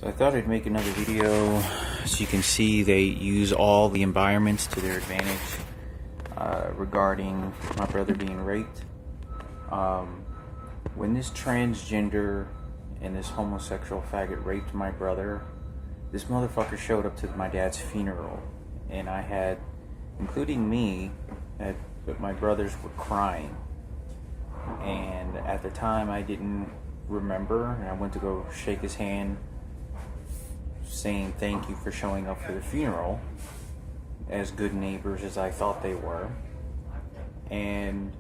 So I thought I'd make another video. As you can see, they use all the environments to their advantage regarding my brother being raped. When this transgender and this homosexual faggot raped my brother, this motherfucker showed up to my dad's funeral, and I had, including me, but my brothers were crying. And at the time I didn't remember, and I went to go shake his hand saying thank you for showing up for the funeral, as good neighbors as I thought they were. And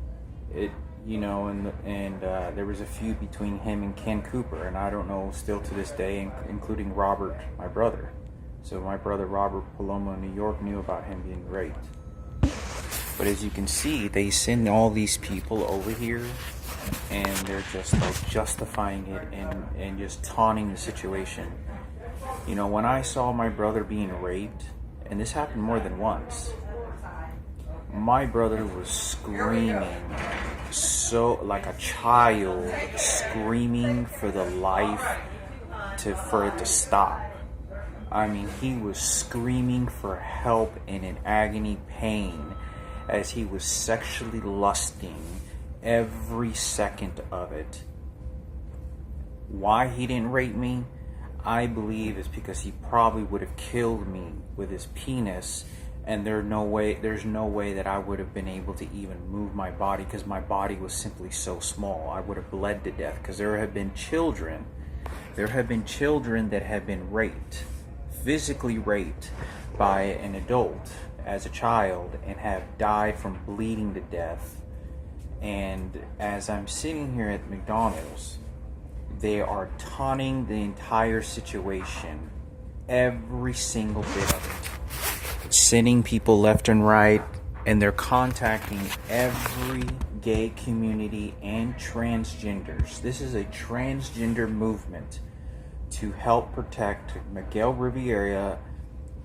it, you know, and there was a feud between him and Ken Cooper, and I don't know still to this day, including Robert, my brother. So my brother Robert Palomo in New York knew about him being raped. But as you can see, they send all these people over here, and they're just like justifying it and just taunting the situation. You know, when I saw my brother being raped, and this happened more than once, my brother was screaming, so like a child screaming for the life for it to stop. I mean, he was screaming for help and in agony pain as he was sexually lusting every second of it. Why he didn't rape me, I believe, is because he probably would have killed me with his penis, and there's no way that I would have been able to even move my body, because my body was simply so small. I would have bled to death, because there have been children that have been raped, physically raped by an adult as a child, and have died from bleeding to death. And as I'm sitting here at McDonald's, they are taunting the entire situation, every single bit of it, sending people left and right, and they're contacting every gay community and transgenders. This is a transgender movement to help protect Miguel Rivera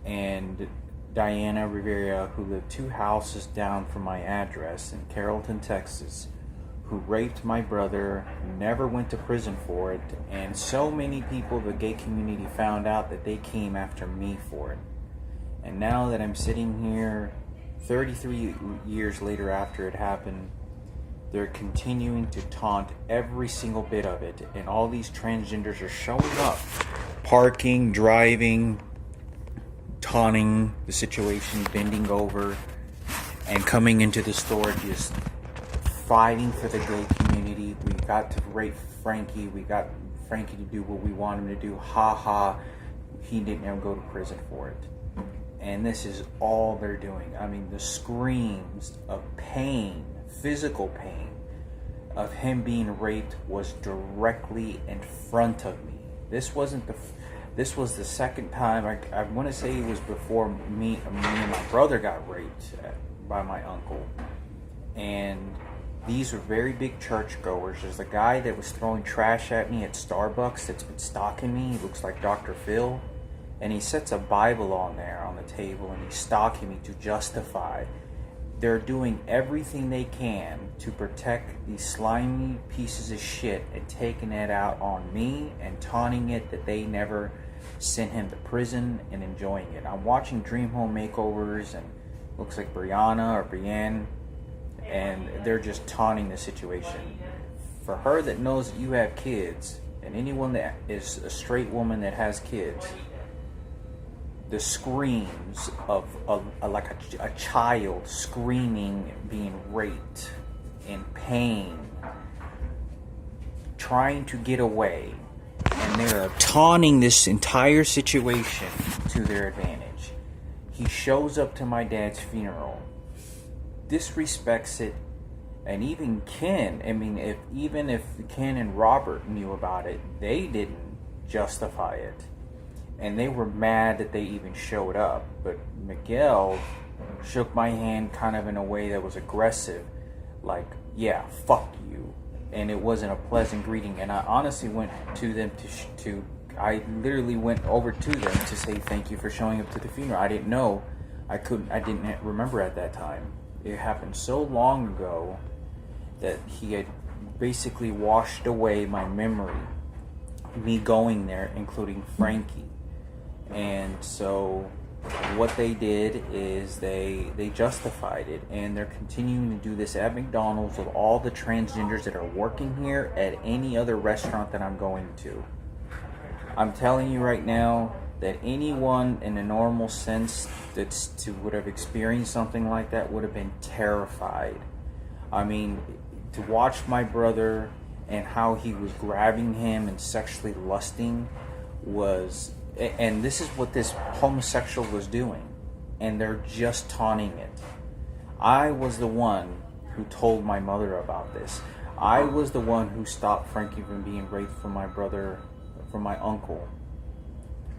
and Diana Rivera, who live 2 houses down from my address in Carrollton, Texas, who raped my brother, never went to prison for it, and so many people, the gay community, found out that they came after me for it. And now that I'm sitting here 33 years later after it happened, they're continuing to taunt every single bit of it, and all these transgenders are showing up, parking, driving, taunting the situation, bending over, and coming into the store just fighting for the gay community. We got to rape Frankie. We got Frankie to do what we want him to do. Ha ha. He didn't even go to prison for it. And this is all they're doing. I mean, the screams of pain, physical pain, of him being raped was directly in front of me. This was the second time. I want to say it was before me and my brother got raped by my uncle. And these are very big churchgoers. There's a guy that was throwing trash at me at Starbucks that's been stalking me. He looks like Dr. Phil. And he sets a Bible on there on the table, and he's stalking me to justify. They're doing everything they can to protect these slimy pieces of shit and taking it out on me and taunting it that they never sent him to prison and enjoying it. I'm watching Dream Home Makeovers, and looks like Brienne, and they're just taunting the situation. For her that knows that you have kids, and anyone that is a straight woman that has kids, the screams of like a child screaming, being raped, in pain, trying to get away, and they're taunting this entire situation to their advantage. He shows up to my dad's funeral, disrespects it, and even Ken, I mean, if Ken and Robert knew about it, they didn't justify it. And they were mad that they even showed up. But Miguel shook my hand kind of in a way that was aggressive, like, yeah, fuck you. And it wasn't a pleasant greeting. And I honestly went to them I literally went over to them to say thank you for showing up to the funeral. I didn't know. I didn't remember at that time. It happened so long ago that he had basically washed away my memory me going there, including Frankie. And so what they did is they justified it, and they're continuing to do this at McDonald's with all the transgenders that are working here at any other restaurant that I'm going to. I'm telling you right now that anyone in a normal sense would have experienced something like that would have been terrified. I mean, to watch my brother and how he was grabbing him and sexually lusting was, and this is what this homosexual was doing, and they're just taunting it. I was the one who told my mother about this. I was the one who stopped Frankie from being raped from my brother, from my uncle.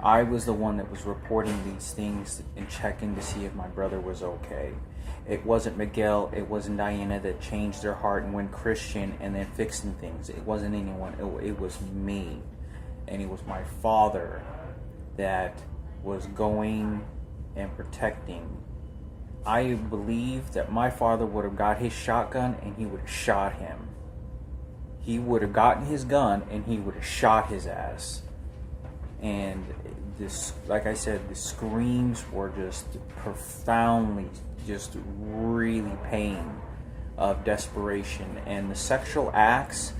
I was the one that was reporting these things and checking to see if my brother was okay. It wasn't Miguel, it wasn't Diana that changed their heart and went Christian and then fixing things. It wasn't anyone, it was me. And it was my father that was going and protecting. I believe that my father would have got his shotgun and he would have shot him. He would have gotten his gun and he would have shot his ass. And this, like I said, the screams were just profoundly, just really pain of desperation. And the sexual acts,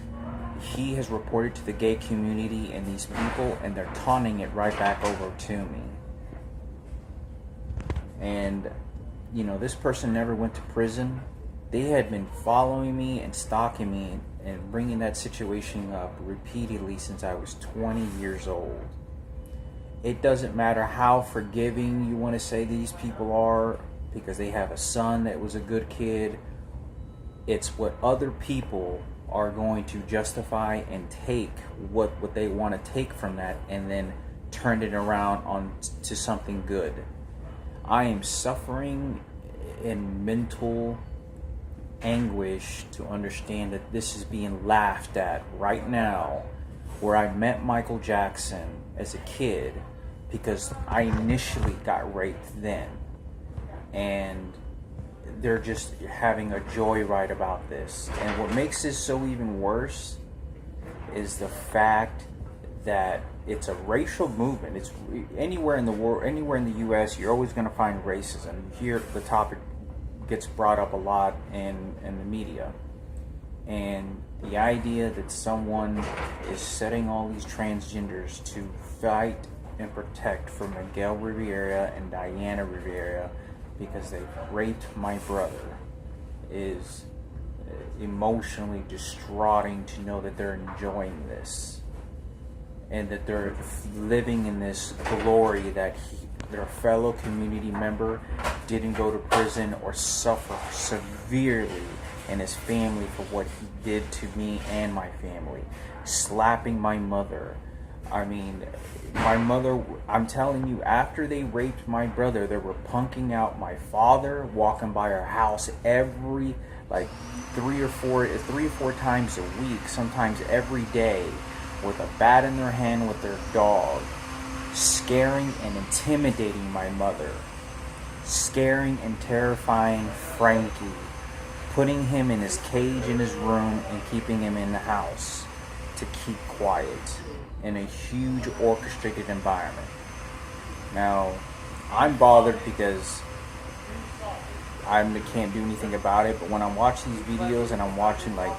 he has reported to the gay community and these people, and they're taunting it right back over to me. And, you know, this person never went to prison. They had been following me and stalking me and bringing that situation up repeatedly since I was 20 years old. It doesn't matter how forgiving you want to say these people are because they have a son that was a good kid. It's what other people are going to justify and take what they want to take from that and then turn it around on to something good. I am suffering in mental anguish to understand that this is being laughed at right now, where I met Michael Jackson as a kid because I initially got raped then, and they're just having a joyride about this. And what makes this so even worse is the fact that it's a racial movement. It's anywhere in the world, anywhere in the U.S., you're always going to find racism. Here, the topic gets brought up a lot in the media. And the idea that someone is setting all these transgenders to fight and protect for Miguel Rivera and Diana Rivera because they raped my brother is emotionally distraughting to know that they're enjoying this and that they're living in this glory that their fellow community member didn't go to prison or suffer severely and his family for what he did to me and my family, slapping my mother. I mean, my mother, I'm telling you, after they raped my brother, they were punking out my father, walking by our house every, like, three or four times a week, sometimes every day, with a bat in their hand with their dog, scaring and intimidating my mother, scaring and terrifying Frankie, putting him in his cage in his room and keeping him in the house to keep quiet in a huge orchestrated environment. Now, I'm bothered because I can't do anything about it, but when I'm watching these videos and I'm watching like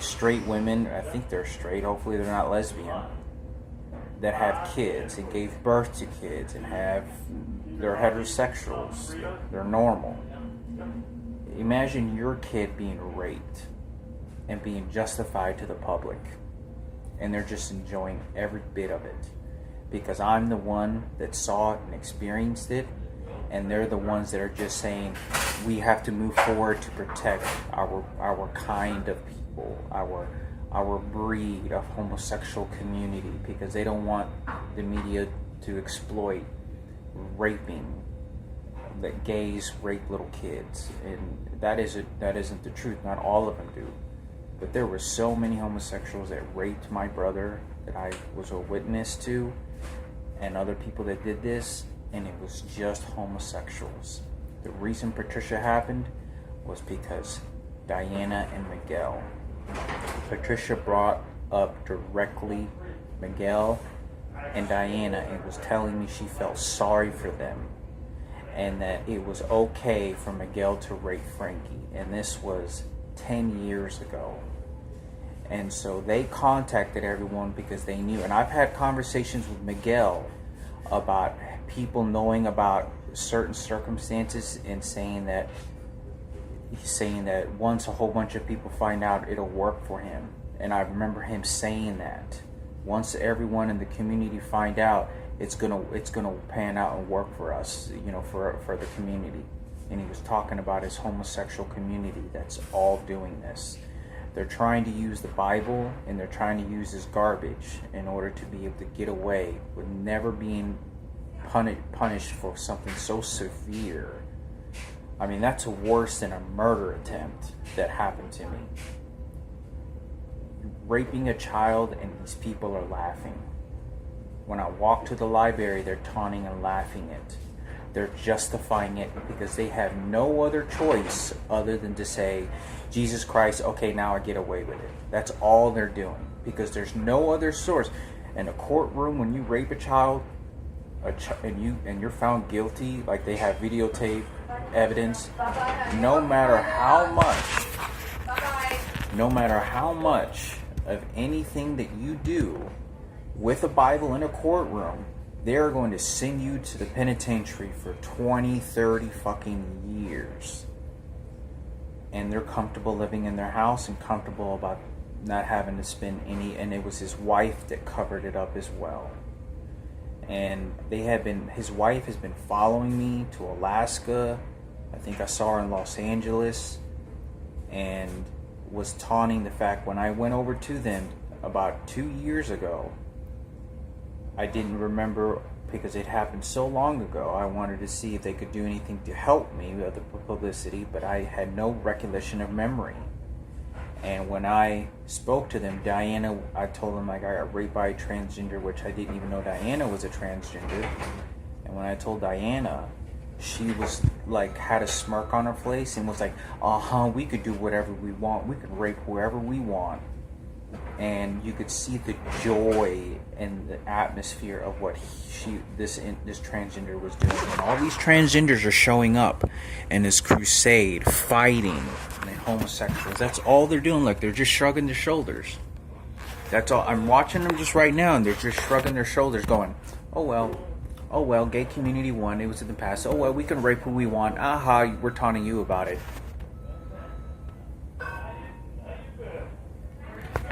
straight women, I think they're straight, hopefully they're not lesbian, that have kids and gave birth to kids and they're heterosexuals, they're normal. Imagine your kid being raped and being justified to the public, and they're just enjoying every bit of it because I'm the one that saw it and experienced it, and they're the ones that are just saying we have to move forward to protect our kind of people, our breed of homosexual community, because they don't want the media to exploit raping, that gays rape little kids. And that isn't the truth. Not all of them do. But there were so many homosexuals that raped my brother that I was a witness to, and other people that did this, and it was just homosexuals. The reason Patricia happened was because Diana and Miguel. Patricia brought up directly Miguel and Diana and was telling me she felt sorry for them and that it was okay for Miguel to rape Frankie. And this was 10 years ago. And so they contacted everyone because they knew. And I've had conversations with Miguel about people knowing about certain circumstances and saying that once a whole bunch of people find out, it'll work for him. And I remember him saying that once everyone in the community find out, it's gonna pan out and work for us, for the community. And he was talking about his homosexual community that's all doing this. They're trying to use the Bible and they're trying to use this garbage in order to be able to get away with never being punished for something so severe. I mean, that's worse than a murder attempt that happened to me. Raping a child and these people are laughing. When I walk to the library, they're taunting and laughing it. They're justifying it because they have no other choice other than to say, Jesus Christ, okay, now I get away with it. That's all they're doing because there's no other source. In a courtroom, when you rape a child, and you're found guilty, like they have videotape evidence, no matter how much of anything that you do with a Bible in a courtroom, they're going to send you to the penitentiary for 20, 30 fucking years. And they're comfortable living in their house and comfortable about not having to spend any, and it was his wife that covered it up as well. And his wife has been following me to Alaska. I think I saw her in Los Angeles, and was taunting the fact when I went over to them about 2 years ago, I didn't remember because it happened so long ago. I wanted to see if they could do anything to help me with the publicity, but I had no recollection of memory. And when I spoke to them, Diana, I told them like I got raped by a transgender, which I didn't even know Diana was a transgender. And when I told Diana, she was like, had a smirk on her face and was like, we could do whatever we want. We could rape whoever we want. And you could see the joy and the atmosphere of what this transgender was doing. And all these transgenders are showing up in this crusade, fighting the homosexuals. That's all they're doing. Like, they're just shrugging their shoulders. That's all. I'm watching them just right now, and they're just shrugging their shoulders, going, oh well, gay community won. It was in the past. Oh well, we can rape who we want. We're taunting you about it.